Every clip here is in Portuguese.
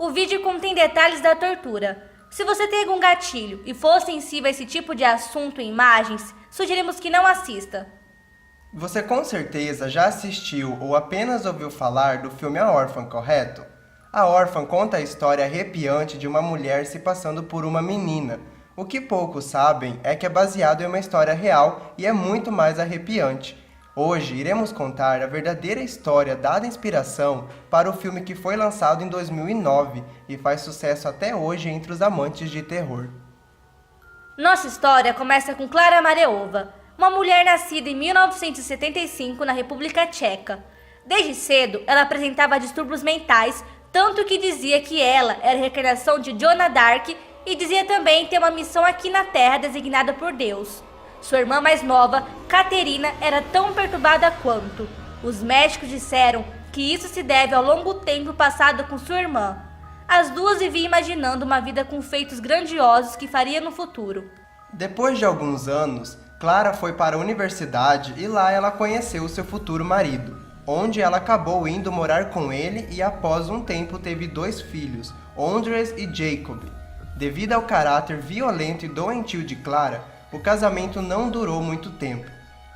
O vídeo contém detalhes da tortura. Se você tem algum gatilho e for sensível a esse tipo de assunto em imagens, sugerimos que não assista. Você com certeza já assistiu ou apenas ouviu falar do filme A Órfã, correto? A Órfã conta a história arrepiante de uma mulher se passando por uma menina. O que poucos sabem é que é baseado em uma história real e é muito mais arrepiante. Hoje iremos contar a verdadeira história dada inspiração para o filme que foi lançado em 2009 e faz sucesso até hoje entre os amantes de terror. Nossa história começa com Klára Mareova, uma mulher nascida em 1975 na República Tcheca. Desde cedo, ela apresentava distúrbios mentais, tanto que dizia que ela era a reencarnação de Joana d'Arc e dizia também ter uma missão aqui na Terra designada por Deus. Sua irmã mais nova, Caterina, era tão perturbada quanto. Os médicos disseram que isso se deve ao longo tempo passado com sua irmã. As duas viviam imaginando uma vida com feitos grandiosos que faria no futuro. Depois de alguns anos, Klára foi para a universidade e lá ela conheceu seu futuro marido, onde ela acabou indo morar com ele e após um tempo teve 2 filhos, Ondřej e Jacob. Devido ao caráter violento e doentio de Klára, o casamento não durou muito tempo.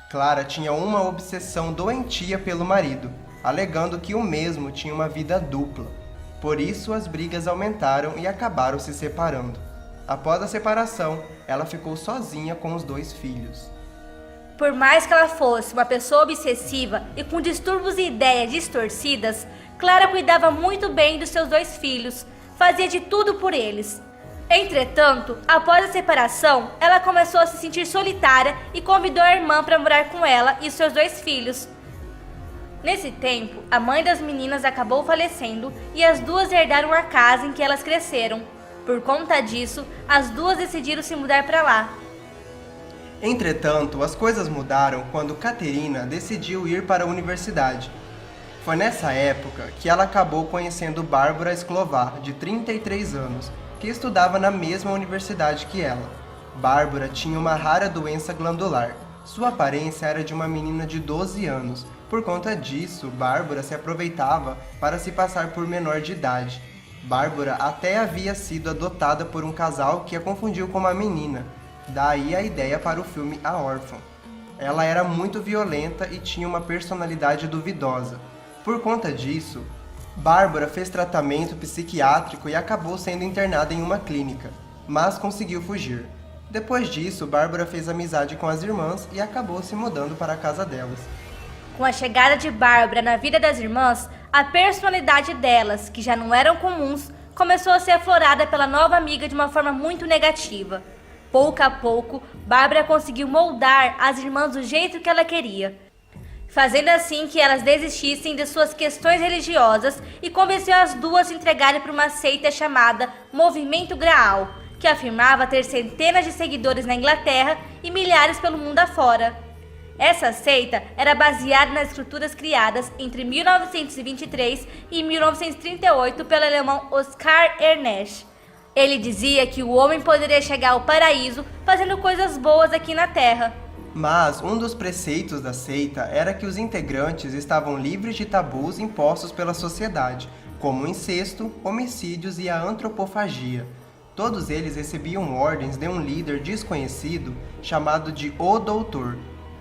Klára tinha uma obsessão doentia pelo marido, alegando que o mesmo tinha uma vida dupla. Por isso, as brigas aumentaram e acabaram se separando. Após a separação, ela ficou sozinha com os 2 filhos. Por mais que ela fosse uma pessoa obsessiva e com distúrbios e ideias distorcidas, Klára cuidava muito bem dos seus 2 filhos, fazia de tudo por eles. Entretanto, após a separação, ela começou a se sentir solitária e convidou a irmã para morar com ela e seus 2 filhos. Nesse tempo, a mãe das meninas acabou falecendo e as duas herdaram a casa em que elas cresceram. Por conta disso, as duas decidiram se mudar para lá. Entretanto, as coisas mudaram quando Caterina decidiu ir para a universidade. Foi nessa época que ela acabou conhecendo Bárbara Sklová, de 33 anos, que estudava na mesma universidade que ela. Bárbara tinha uma rara doença glandular. Sua aparência era de uma menina de 12 anos. Por conta disso, Bárbara se aproveitava para se passar por menor de idade. Bárbara até havia sido adotada por um casal que a confundiu com uma menina. Daí a ideia para o filme A Órfã. Ela era muito violenta e tinha uma personalidade duvidosa. Por conta disso, Bárbara fez tratamento psiquiátrico e acabou sendo internada em uma clínica, mas conseguiu fugir. Depois disso, Bárbara fez amizade com as irmãs e acabou se mudando para a casa delas. Com a chegada de Bárbara na vida das irmãs, a personalidade delas, que já não eram comuns, começou a ser aflorada pela nova amiga de uma forma muito negativa. Pouco a pouco, Bárbara conseguiu moldar as irmãs do jeito que ela queria, fazendo assim que elas desistissem de suas questões religiosas e convenceu as duas a se entregarem para uma seita chamada Movimento Graal, que afirmava ter centenas de seguidores na Inglaterra e milhares pelo mundo afora. Essa seita era baseada nas escrituras criadas entre 1923 e 1938 pelo alemão Oskar Ernest. Ele dizia que o homem poderia chegar ao paraíso fazendo coisas boas aqui na Terra. Mas um dos preceitos da seita era que os integrantes estavam livres de tabus impostos pela sociedade, como o incesto, homicídios e a antropofagia. Todos eles recebiam ordens de um líder desconhecido chamado de O Doutor.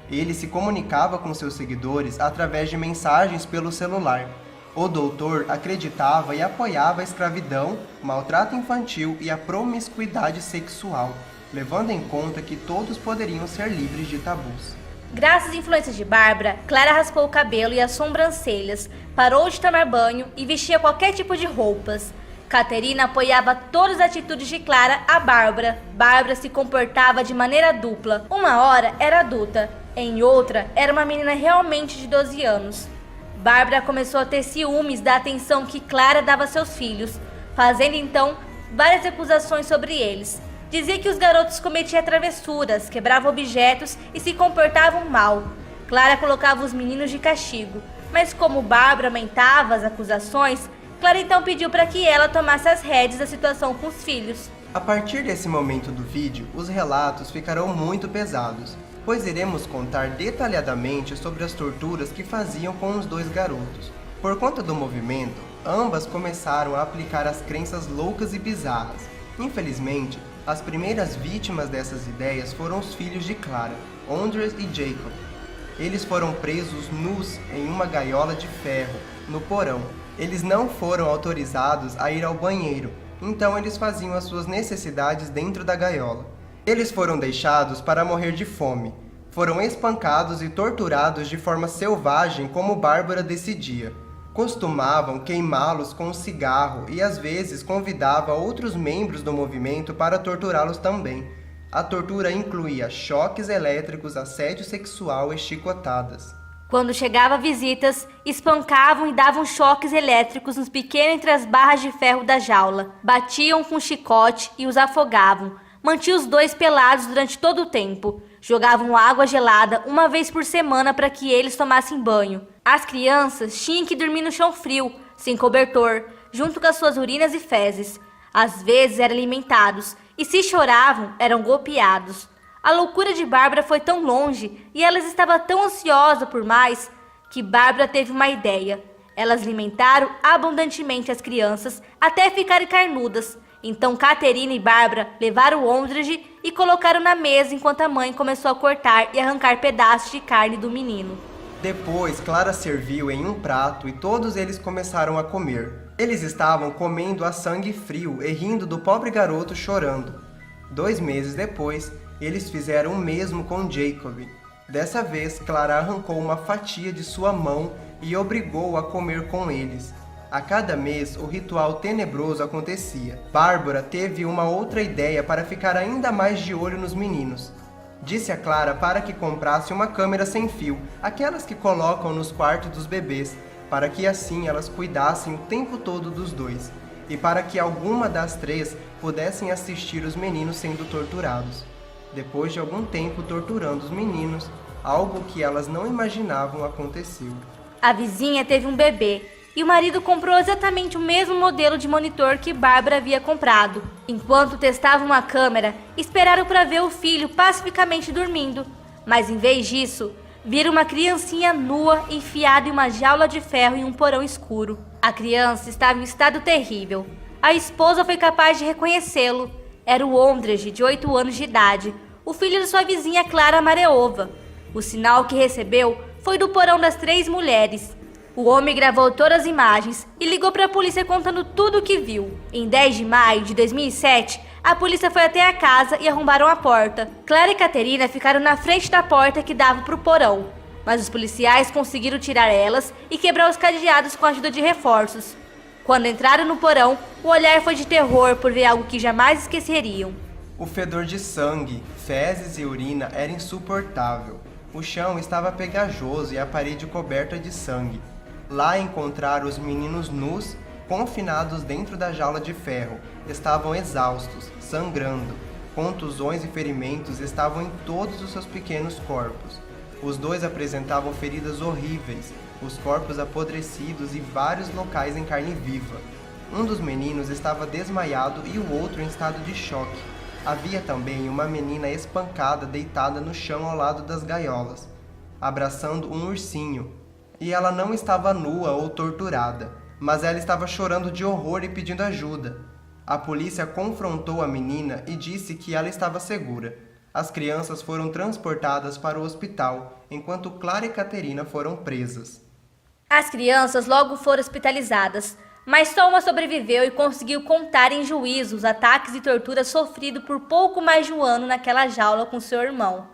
Ele se comunicava com seus seguidores através de mensagens pelo celular. O Doutor acreditava e apoiava a escravidão, maltrato infantil e a promiscuidade sexual, levando em conta que todos poderiam ser livres de tabus. Graças às influências de Bárbara, Klára raspou o cabelo e as sobrancelhas, parou de tomar banho e vestia qualquer tipo de roupas. Caterina apoiava todas as atitudes de Klára a Bárbara. Bárbara se comportava de maneira dupla. Uma hora era adulta, em outra era uma menina realmente de 12 anos. Bárbara começou a ter ciúmes da atenção que Klára dava a seus filhos, fazendo então várias acusações sobre eles. Dizia que os garotos cometiam travessuras, quebravam objetos e se comportavam mal. Klára colocava os meninos de castigo, mas como Bárbara aumentava as acusações, Klára então pediu para que ela tomasse as rédeas da situação com os filhos. A partir desse momento do vídeo, os relatos ficarão muito pesados, pois iremos contar detalhadamente sobre as torturas que faziam com os 2 garotos. Por conta do movimento, Ambas começaram a aplicar as crenças loucas e bizarras. Infelizmente, as primeiras vítimas dessas ideias foram os filhos de Clara, Andres e Jacob. Eles foram presos nus em uma gaiola de ferro, no porão. Eles não foram autorizados a ir ao banheiro, então eles faziam as suas necessidades dentro da gaiola. Eles foram deixados para morrer de fome. Foram espancados e torturados de forma selvagem como Bárbara decidia. Costumavam queimá-los com um cigarro e às vezes convidava outros membros do movimento para torturá-los também. A tortura incluía choques elétricos, assédio sexual e chicotadas. Quando chegava visitas, espancavam e davam choques elétricos nos pequenos entre as barras de ferro da jaula. Batiam com chicote e os afogavam. Mantinham os dois pelados durante todo o tempo. Jogavam água gelada uma vez por semana para que eles tomassem banho. As crianças tinham que dormir no chão frio, sem cobertor, junto com as suas urinas e fezes. Às vezes eram alimentados e, se choravam, eram golpeados. A loucura de Bárbara foi tão longe e ela estava tão ansiosa por mais que Bárbara teve uma ideia. Elas alimentaram abundantemente as crianças até ficarem carnudas. Então Caterina e Bárbara levaram o Ondrej e colocaram na mesa enquanto a mãe começou a cortar e arrancar pedaços de carne do menino. Depois, Clara serviu em um prato e todos eles começaram a comer. Eles estavam comendo a sangue frio e rindo do pobre garoto chorando. 2 meses depois, eles fizeram o mesmo com Jacob. Dessa vez, Clara arrancou uma fatia de sua mão e obrigou-o a comer com eles. A cada mês, o ritual tenebroso acontecia. Bárbara teve uma outra ideia para ficar ainda mais de olho nos meninos. Disse a Clara para que comprasse uma câmera sem fio, aquelas que colocam nos quartos dos bebês, para que assim elas cuidassem o tempo todo dos dois, e para que alguma das 3 pudessem assistir os meninos sendo torturados. Depois de algum tempo torturando os meninos, algo que elas não imaginavam aconteceu. A vizinha teve um bebê e o marido comprou exatamente o mesmo modelo de monitor que Bárbara havia comprado. Enquanto testavam uma câmera, esperaram para ver o filho pacificamente dormindo, mas em vez disso, viram uma criancinha nua enfiada em uma jaula de ferro em um porão escuro. A criança estava em estado terrível. A esposa foi capaz de reconhecê-lo. Era o Ondrej, de 8 anos de idade, o filho de sua vizinha Clara Mareova. O sinal que recebeu foi do porão das 3 mulheres. O homem gravou todas as imagens e ligou para a polícia contando tudo o que viu. Em 10 de maio de 2007, a polícia foi até a casa e arrombaram a porta. Clara e Caterina ficaram na frente da porta que dava para o porão, mas os policiais conseguiram tirar elas e quebrar os cadeados com a ajuda de reforços. Quando entraram no porão, o olhar foi de terror por ver algo que jamais esqueceriam. O fedor de sangue, fezes e urina era insuportável. O chão estava pegajoso e a parede coberta de sangue. Lá encontraram os meninos nus, confinados dentro da jaula de ferro. Estavam exaustos, sangrando. Contusões e ferimentos estavam em todos os seus pequenos corpos. Os 2 apresentavam feridas horríveis, os corpos apodrecidos e vários locais em carne viva. Um dos meninos estava desmaiado e o outro em estado de choque. Havia também uma menina espancada deitada no chão ao lado das gaiolas, abraçando um ursinho. E ela não estava nua ou torturada, mas ela estava chorando de horror e pedindo ajuda. A polícia confrontou a menina e disse que ela estava segura. As crianças foram transportadas para o hospital, enquanto Clara e Caterina foram presas. As crianças logo foram hospitalizadas, mas só uma sobreviveu e conseguiu contar em juízo os ataques e torturas sofridos por pouco mais de 1 ano naquela jaula com seu irmão.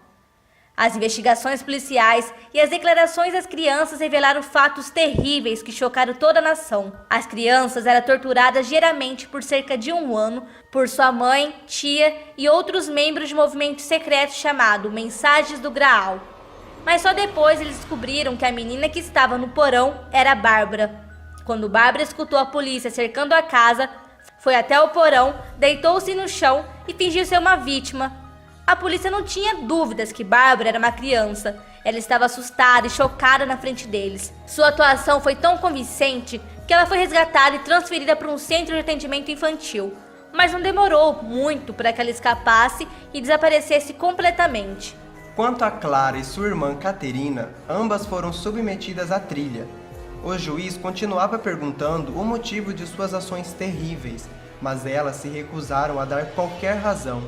As investigações policiais e as declarações das crianças revelaram fatos terríveis que chocaram toda a nação. As crianças eram torturadas diariamente por cerca de 1 ano por sua mãe, tia e outros membros de um movimento secreto chamado Mensagens do Graal. Mas só depois eles descobriram que a menina que estava no porão era Bárbara. Quando Bárbara escutou a polícia cercando a casa, foi até o porão, deitou-se no chão e fingiu ser uma vítima. A polícia não tinha dúvidas que Bárbara era uma criança. Ela estava assustada e chocada na frente deles. Sua atuação foi tão convincente que ela foi resgatada e transferida para um centro de atendimento infantil. Mas não demorou muito para que ela escapasse e desaparecesse completamente. Quanto a Clara e sua irmã Caterina, ambas foram submetidas à trilha. O juiz continuava perguntando o motivo de suas ações terríveis, mas elas se recusaram a dar qualquer razão.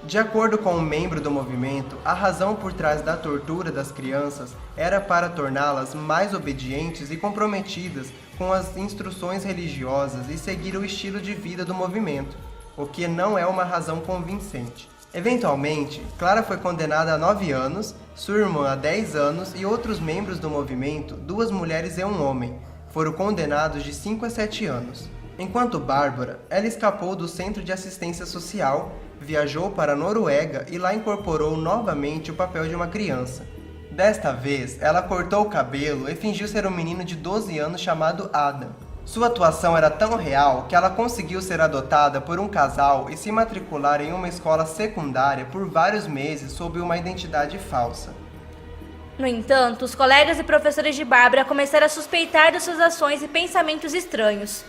De acordo com um membro do movimento, a razão por trás da tortura das crianças era para torná-las mais obedientes e comprometidas com as instruções religiosas e seguir o estilo de vida do movimento, o que não é uma razão convincente. Eventualmente, Clara foi condenada a 9 anos, sua irmã a 10 anos e outros membros do movimento, 2 mulheres e um homem, foram condenados de 5 a 7 anos. Enquanto Bárbara, ela escapou do Centro de Assistência Social, viajou para a Noruega e lá incorporou novamente o papel de uma criança. Desta vez, ela cortou o cabelo e fingiu ser um menino de 12 anos chamado Adam. Sua atuação era tão real que ela conseguiu ser adotada por um casal e se matricular em uma escola secundária por vários meses sob uma identidade falsa. No entanto, os colegas e professores de Bárbara começaram a suspeitar de suas ações e pensamentos estranhos.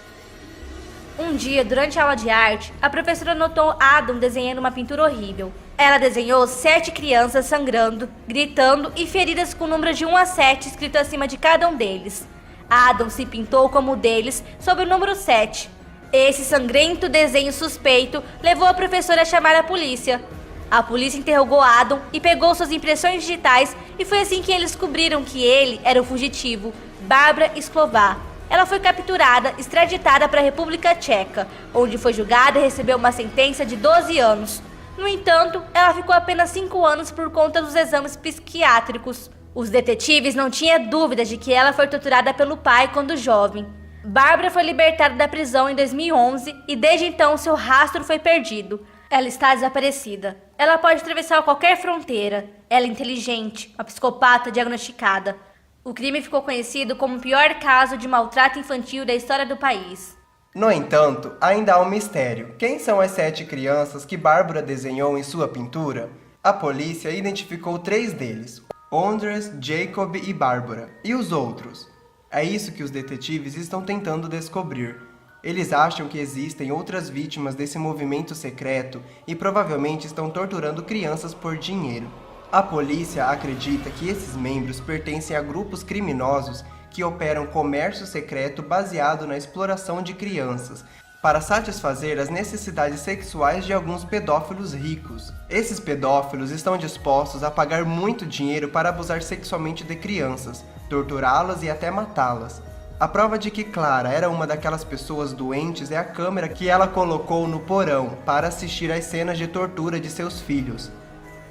Um dia, durante a aula de arte, a professora notou Adam desenhando uma pintura horrível. Ela desenhou 7 crianças sangrando, gritando e feridas com o número de 1 a 7 escrito acima de cada um deles. Adam se pintou como um deles sob o número 7. Esse sangrento desenho suspeito levou a professora a chamar a polícia. A polícia interrogou Adam e pegou suas impressões digitais e foi assim que eles descobriram que ele era o fugitivo, Bárbara Sklová. Ela foi capturada e extraditada para a República Tcheca, onde foi julgada e recebeu uma sentença de 12 anos. No entanto, ela ficou apenas 5 anos por conta dos exames psiquiátricos. Os detetives não tinham dúvidas de que ela foi torturada pelo pai quando jovem. Bárbara foi libertada da prisão em 2011 e desde então seu rastro foi perdido. Ela está desaparecida. Ela pode atravessar qualquer fronteira. Ela é inteligente, uma psicopata diagnosticada. O crime ficou conhecido como o pior caso de maltrato infantil da história do país. No entanto, ainda há um mistério. Quem são as 7 crianças que Bárbara desenhou em sua pintura? A polícia identificou 3 deles, Ondřej, Jacob e Bárbara. E os outros? É isso que os detetives estão tentando descobrir. Eles acham que existem outras vítimas desse movimento secreto e provavelmente estão torturando crianças por dinheiro. A polícia acredita que esses membros pertencem a grupos criminosos que operam comércio secreto baseado na exploração de crianças, para satisfazer as necessidades sexuais de alguns pedófilos ricos. Esses pedófilos estão dispostos a pagar muito dinheiro para abusar sexualmente de crianças, torturá-las e até matá-las. A prova de que Clara era uma daquelas pessoas doentes é a câmera que ela colocou no porão para assistir às cenas de tortura de seus filhos.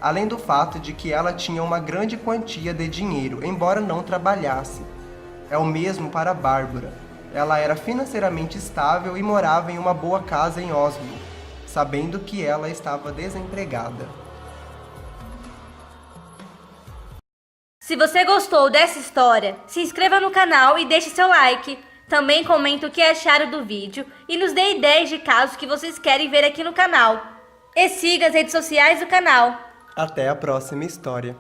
Além do fato de que ela tinha uma grande quantia de dinheiro, embora não trabalhasse. É o mesmo para Bárbara. Ela era financeiramente estável e morava em uma boa casa em Oslo, sabendo que ela estava desempregada. Se você gostou dessa história, se inscreva no canal e deixe seu like. Também comenta o que acharam do vídeo e nos dê ideias de casos que vocês querem ver aqui no canal. E siga as redes sociais do canal. Até a próxima história.